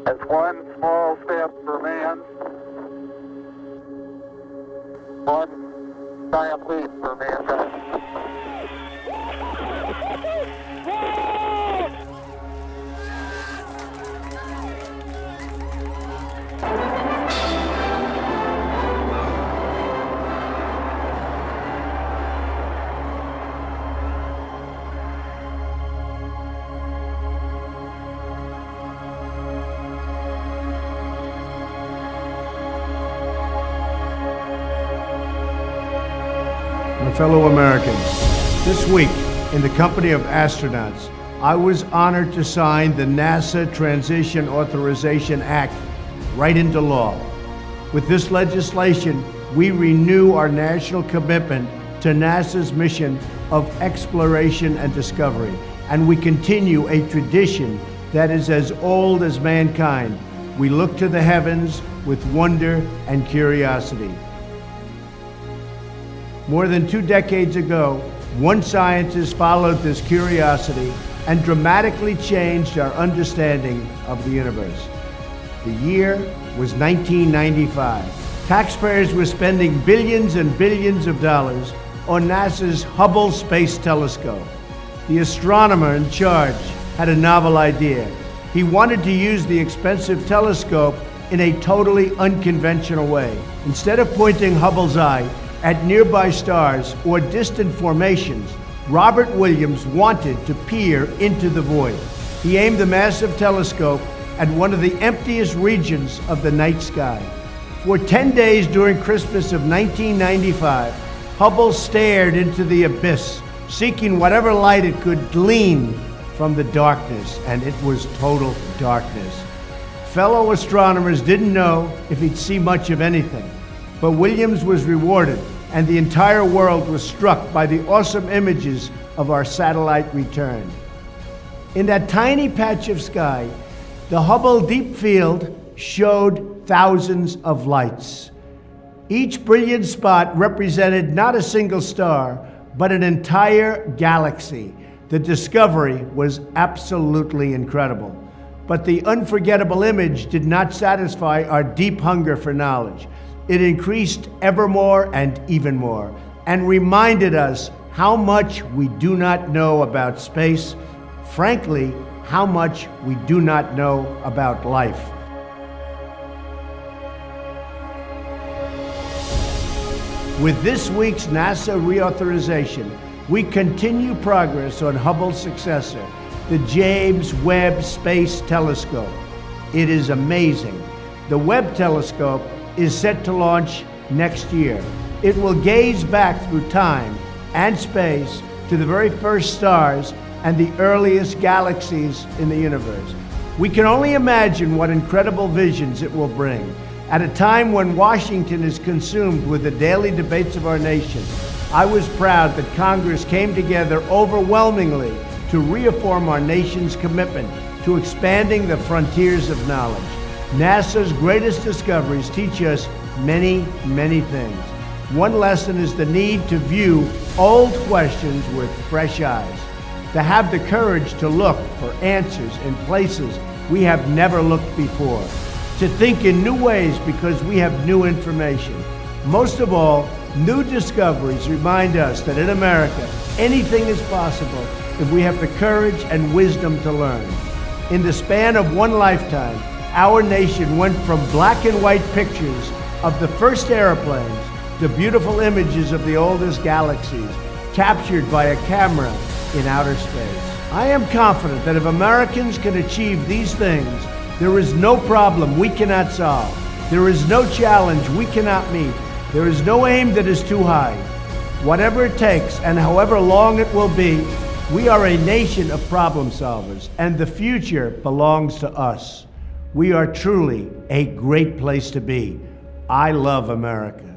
That's one small step for man, one giant leap for mankind. My fellow Americans, this week, in the company of astronauts, I was honored to sign the NASA Transition Authorization Act right into law. With this legislation, we renew our national commitment to NASA's mission of exploration and discovery, and we continue a tradition that is as old as mankind. We look to the heavens with wonder and curiosity. More than 2 decades ago, one scientist followed this curiosity and dramatically changed our understanding of the universe. The year was 1995. Taxpayers were spending billions and billions of dollars on NASA's Hubble Space Telescope. The astronomer in charge had a novel idea. He wanted to use the expensive telescope in a totally unconventional way. Instead of pointing Hubble's eye at nearby stars or distant formations, Robert Williams wanted to peer into the void. He aimed the massive telescope at one of the emptiest regions of the night sky. For 10 days during Christmas of 1995, Hubble stared into the abyss, seeking whatever light it could glean from the darkness, and it was total darkness. Fellow astronomers didn't know if he'd see much of anything. But Williams was rewarded, and the entire world was struck by the awesome images of our satellite return. In that tiny patch of sky, the Hubble Deep Field showed thousands of lights. Each brilliant spot represented not a single star, but an entire galaxy. The discovery was absolutely incredible. But the unforgettable image did not satisfy our deep hunger for knowledge. It increased ever more and even more, and reminded us how much we do not know about space, frankly, how much we do not know about life. With this week's NASA reauthorization, we continue progress on Hubble's successor, the James Webb Space Telescope. It is amazing. The Webb telescope is set to launch next year. It will gaze back through time and space to the very first stars and the earliest galaxies in the universe. We can only imagine what incredible visions it will bring. At a time when Washington is consumed with the daily debates of our nation, I was proud that Congress came together overwhelmingly to reaffirm our nation's commitment to expanding the frontiers of knowledge. NASA's greatest discoveries teach us many, many things. One lesson is the need to view old questions with fresh eyes, to have the courage to look for answers in places we have never looked before, to think in new ways because we have new information. Most of all, new discoveries remind us that in America, anything is possible if we have the courage and wisdom to learn. In the span of one lifetime, our nation went from black and white pictures of the first airplanes to beautiful images of the oldest galaxies captured by a camera in outer space. I am confident that if Americans can achieve these things, there is no problem we cannot solve. There is no challenge we cannot meet. There is no aim that is too high. Whatever it takes and however long it will be, we are a nation of problem solvers, and the future belongs to us. We are truly a great place to be. I love America.